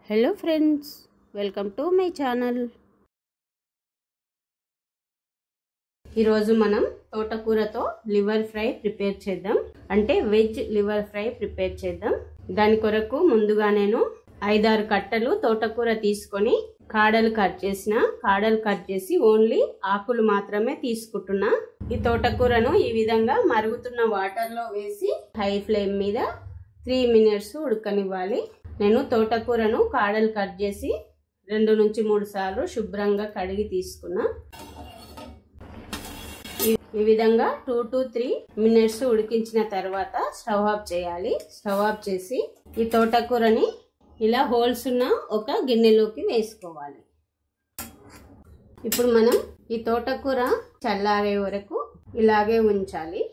Hello friends, welcome to my channel. ఈరోజు మనం తోటకూరతో liver fry prepare చేద్దాం. అంటే వెజ్ లివర్ ఫ్రై ప్రిపేర్ చేద్దాం. దాని కొరకు ముందుగా నేను 5-6 కట్టలు తోటకూర తీసుకొని కాడలు కట్ చేసి ఓన్లీ ఆకులు మాత్రమే తీసుకుంటున్నా. ఈ తోటకూరను ఈ విధంగా మరుగుతున్న వాటర్ లో వేసి హై ఫ్లేమ్ మీద 3 minutes ఉడకనివ్వాలి. నేను తోటకూరను కాడలు కట్ చేసి 2 నుంచి 3 సార్లు శుభ్రంగా కడిగి తీసుకున్నా. ఈ విధంగా 2 to 3 minutes ఉడికించిన తర్వాత స్టవ్ ఆఫ్ చేయాలి. స్టవ్ ఆఫ్ చేసి ఈ తోటకూరని ఇలా హోల్స్ ఉన్న ఒక గిన్నెలోకి వేసుకోవాలి. ఇప్పుడు మనం ఈ తోటకూర చల్లారే వరకు ఇలాగే ఉంచాలి.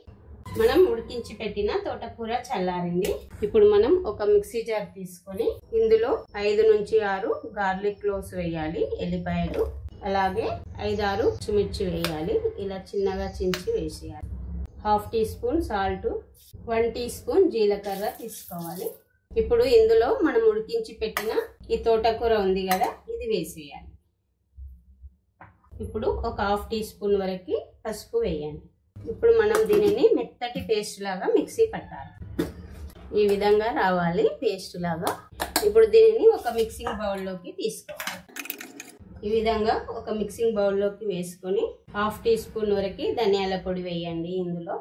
మనం ఉడికించి పెట్టిన తోటకూర చల్లారింది. ఇప్పుడు మనం ఒక మిక్సీ జార్ తీసుకొని ఇందులో 5 నుంచి 6 గార్లిక్ క్లోవ్స్ వేయాలి, ఎల్లిపాయలు, అలాగే 5-6 పచ్చిమిర్చి వేయాలి. ఇలా చిన్నగా చించి వేసేయాలి. 1/2 teaspoon సాల్ట్, 1 teaspoon జీలకర్ర తీసుకోవాలి. ఇప్పుడు ఇందులో మనం ఉడికించి పెట్టిన ఈ తోటకూర ఉంది కదా, ఇది వేసేయాలి. ఇప్పుడు ఒక 1/2 teaspoon వరకు పసుపు వేయండి. ఇప్పుడు మనం దీనిని మెత్తటి పేస్ట్ లాగా మిక్సీ పట్టాలి. ఈ విధంగా రావాలి పేస్ట్ లాగా. ఇప్పుడు దీనిని ఒక మిక్సింగ్ బౌల్లోకి తీసుకోవాలి. ఈ విధంగా ఒక మిక్సింగ్ బౌల్లోకి వేసుకొని 1/2 teaspoon వరకు ధనియాల పొడి వేయండి ఇందులో.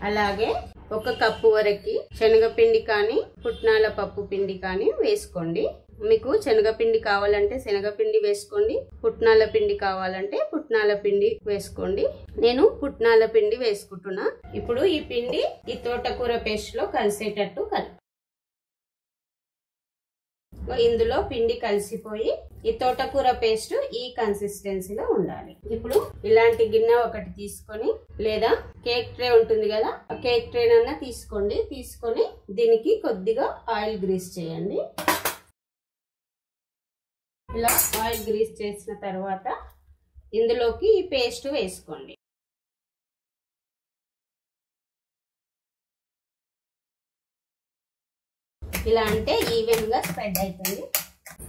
అలాగే 1 కప్పు వరకు శనగపిండి కానీ పుట్నాల పప్పు పిండి కానీ వేసుకోండి. మీకు శనగపిండి కావాలంటే శనగపిండి వేసుకోండి, పుట్నాల పిండి కావాలంటే పుట్నాల పిండి వేసుకోండి. నేను పుట్నాల పిండి వేసుకుంటున్నా. ఇప్పుడు ఈ పిండి ఈ తోటకూర పేస్ట్ లో కలిసేటట్టు ఇందులో పిండి కలిసిపోయి ఈ తోటకూర పేస్ట్ ఈ కన్సిస్టెన్సీలో ఉండాలి. ఇప్పుడు ఇలాంటి గిన్నె ఒకటి తీసుకొని, లేదా కేక్ ట్రే ఉంటుంది కదా, కేక్ ట్రే అన్నా తీసుకోండి. తీసుకొని దీనికి కొద్దిగా ఆయిల్ గ్రీస్ చేయండి. ఇలా ఆయిల్ గ్రీస్ చేసిన తర్వాత ఇందులోకి ఈ పేస్ట్ వేసుకోండి. ఇలా అంటే ఈవెన్ గా స్ప్రెడ్ అవుతుంది.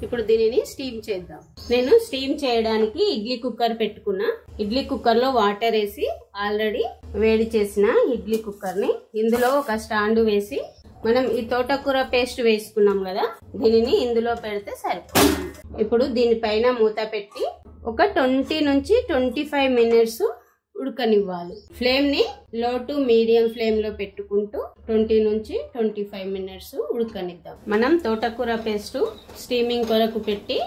ఇప్పుడు దీనిని స్టీమ్ చేద్దాం. నేను స్టీమ్ చేయడానికి ఇడ్లీ కుక్కర్ పెట్టుకున్నా. ఇడ్లీ కుక్కర్ లో వాటర్ వేసి ఆల్రెడీ వేడి చేసిన ఇడ్లీ కుక్కర్ ని ఇందులో ఒక స్టాండ్ వేసి మనం ఈ తోటకూర పేస్ట్ వేసుకున్నాం కదా, దీనిని ఇందులో పెడితే సరిపోతుంది. ఇప్పుడు దీనిపైన మూత పెట్టి ఒక 20 నుంచి 25 minutes ఉడకనివ్వాలి. ఫ్లేమ్ ని లో టు మీడియం ఫ్లేమ్ లో పెట్టుకుంటూ 20 నుంచి 25 minutes ఉడకనిద్దాం. మనం తోటకూర పేస్ట్ స్టీమింగ్ కొరకు పెట్టి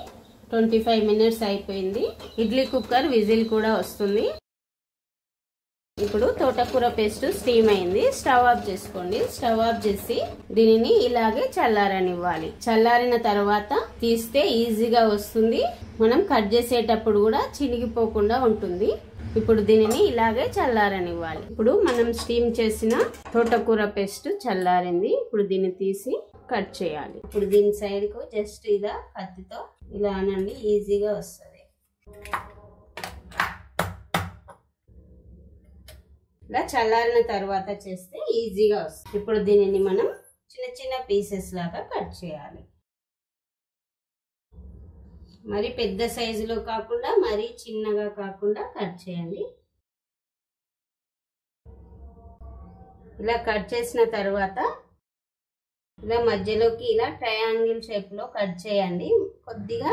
25 minutes అయిపోయింది. ఇడ్లీ కుక్కర్ విజిల్ కూడా వస్తుంది. ఇప్పుడు తోటకూర పేస్ట్ స్టీమ్ అయింది. స్టవ్ ఆఫ్ చేసుకోండి. స్టవ్ ఆఫ్ చేసి దీనిని ఇలాగే చల్లారనివ్వాలి. చల్లారిన తర్వాత తీస్తే ఈజీగా వస్తుంది. మనం కట్ చేసేటప్పుడు కూడా చినిగిపోకుండా ఉంటుంది. ఇప్పుడు దీనిని ఇలాగే చల్లారనివ్వాలి. ఇప్పుడు మనం స్టీమ్ చేసిన తోటకూర పేస్ట్ చల్లారింది. ఇప్పుడు దీన్ని తీసి కట్ చేయాలి. ఇప్పుడు దీని సైడ్ కు జస్ట్ ఇలా కత్తితో ఇలా అనండి, ఈజీగా వస్తుంది. ఇలా చల్లారిన తర్వాత చేస్తే ఈజీగా వస్తుంది. ఇప్పుడు దీనిని మనం చిన్న చిన్న పీసెస్ లాగా కట్ చేయాలి. మరి పెద్ద సైజులో కాకుండా మరి చిన్నగా కాకుండా కట్ చేయండి. ఇలా కట్ చేసిన తర్వాత ఇలా మధ్యలోకి ఇలా ట్రయాంగిల్ షేప్ లో కట్ చేయండి. కొద్దిగా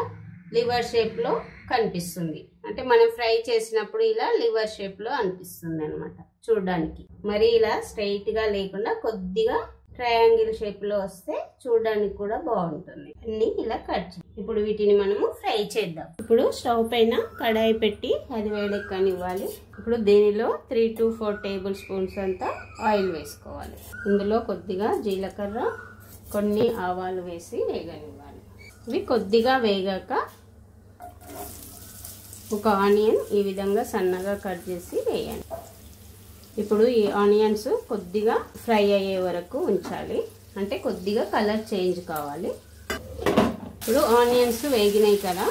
లివర్ షేప్ లో కనిపిస్తుంది. అంటే మనం ఫ్రై చేసినప్పుడు ఇలా లివర్ షేప్ లో అనిపిస్తుంది అన్నమాట చూడడానికి. మరి ఇలా స్ట్రైట్ గా లేకుండా కొద్దిగా ట్రయాంగిల్ షేప్ లో వస్తే చూడడానికి కూడా బాగుంటుంది. అన్ని ఇలా కట్ చేయాలి. ఇప్పుడు వీటిని మనము ఫ్రై చేద్దాం. ఇప్పుడు స్టవ్ పైన కడాయి పెట్టి అది వేడెక్కనివ్వాలి. ఇప్పుడు దీనిలో 3 to 4 tablespoons అంతా ఆయిల్ వేసుకోవాలి. ఇందులో కొద్దిగా జీలకర్ర, కొన్ని ఆవాలు వేసి వేగనివ్వాలి. ఇవి కొద్దిగా వేగాక ఒక ఆనియన్ ఈ విధంగా సన్నగా కట్ చేసి వేయండి. ఇప్పుడు ఈ ఆనియన్స్ కొద్దిగా ఫ్రై అయ్యే వరకు ఉంచాలి. అంటే కొద్దిగా కలర్ చేంజ్ కావాలి. ఇప్పుడు ఆనియన్స్ వేగినాయి కదా,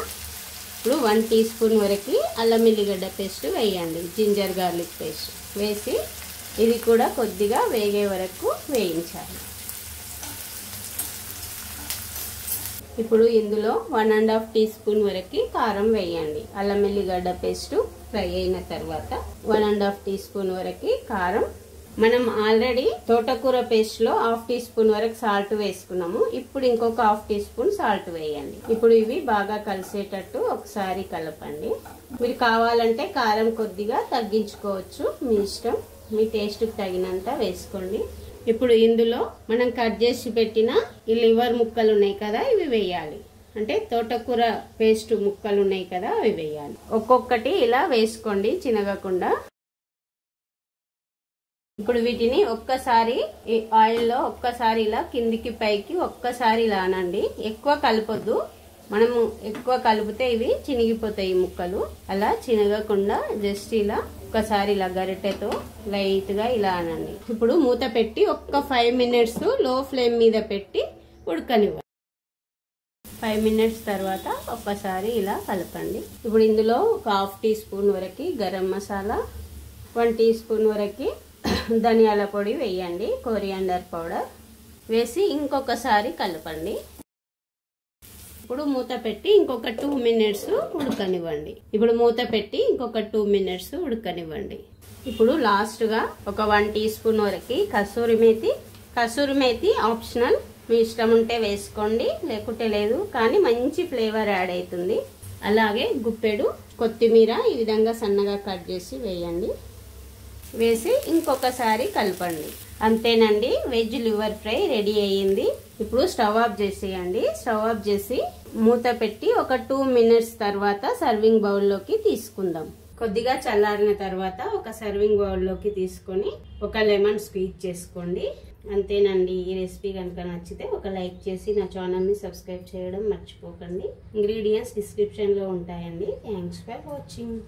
ఇప్పుడు 1 teaspoon వరకు అల్లం ఎల్లిగడ్డ పేస్ట్ వేయండి. జింజర్ గార్లిక్ పేస్ట్ వేసి ఇది కూడా కొద్దిగా వేగే వరకు వేయించాలి. ఇప్పుడు ఇందులో 1½ టీ స్పూన్ వరకు కారం వేయండి. అల్లం ఎల్లిగడ్డ పేస్ట్ ఫ్రై అయిన తర్వాత 1½ టీ స్పూన్ వరకు కారం. మనం ఆల్రెడీ తోటకూర పేస్ట్ లో 1/2 టీ స్పూన్ వరకు సాల్ట్ వేసుకున్నాము. ఇప్పుడు ఇంకొక 1/2 టీ స్పూన్ సాల్ట్ వేయండి. ఇప్పుడు ఇవి బాగా కలిసేటట్టు ఒకసారి కలపండి. మీరు కావాలంటే కారం కొద్దిగా తగ్గించుకోవచ్చు, మీ ఇష్టం, మీ టేస్ట్ కి తగినంత వేసుకోండి. ఇప్పుడు ఇందులో మనం కట్ చేసి పెట్టిన ఈ లివర్ ముక్కలు ఉన్నాయి కదా, ఇవి వేయాలి. అంటే తోటకూర పేస్ట్ ముక్కలు ఉన్నాయి కదా, అవి వేయాలి. ఒక్కొక్కటి ఇలా వేసుకోండి చినగకుండా. ఇప్పుడు వీటిని ఒక్కసారి ఈ ఆయిల్లో ఒక్కసారి ఇలా కిందికి పైకి ఒక్కసారి ఇలా అనండి. ఎక్కువ కలపొద్దు, మనము ఎక్కువ కలిపితే ఇవి చినిగిపోతాయి ముక్కలు. అలా చినగకుండా జస్ట్ ఇలా ఒక్కసారి ఇలా గరిటెతో లైట్ గా ఇలా అనండి. ఇప్పుడు మూత పెట్టి ఒక్క 5 మినిట్స్ లో ఫ్లేమ్ మీద పెట్టి ఉడకనివ్వండి. 5 మినిట్స్ తర్వాత ఒక్కసారి ఇలా కలపండి. ఇప్పుడు ఇందులో ఒక 1/2 టీ స్పూన్ వరకు గరం మసాలా, 1 టీ స్పూన్ వరకు ధనియాల పొడి వేయండి, కొరియాండర్ పౌడర్ వేసి ఇంకొకసారి కలపండి. ఇప్పుడు మూత పెట్టి ఇంకొక 2 మినిట్స్ ఉడకనివ్వండి. ఇప్పుడు మూత పెట్టి ఇంకొక 2 మినిట్స్ ఉడకనివ్వండి. ఇప్పుడు లాస్ట్ గా ఒక 1 టీ స్పూన్ వరకు కసూరి మేతి ఆప్షనల్, మీ ఇష్టం ఉంటే వేసుకోండి, లేకుంటే లేదు, కానీ మంచి ఫ్లేవర్ యాడ్ అవుతుంది. అలాగే గుప్పెడు కొత్తిమీర ఈ విధంగా సన్నగా కట్ చేసి వేయండి. వేసి ఇంకొకసారి కలపండి. అంతేనండి, వెజ్ లివర్ ఫ్రై రెడీ అయ్యింది. ఇప్పుడు స్టవ్ ఆఫ్ చేసేయండి. స్టవ్ ఆఫ్ చేసి మూత పెట్టి ఒక 2 మినిట్స్ తర్వాత సర్వింగ్ బౌల్లోకి తీసుకుందాం. కొద్దిగా చల్లారిన తర్వాత ఒక సర్వింగ్ బౌల్లోకి తీసుకొని ఒక లెమన్ స్క్వీజ్ చేసుకోండి. అంతేనండి, ఈ రెసిపీ కనుక నచ్చితే ఒక లైక్ చేసి నా ఛానల్ని సబ్స్క్రైబ్ చేయడం మర్చిపోకండి. ఇంగ్రీడియంట్స్ డిస్క్రిప్షన్లో ఉంటాయండి. Thanks for watching.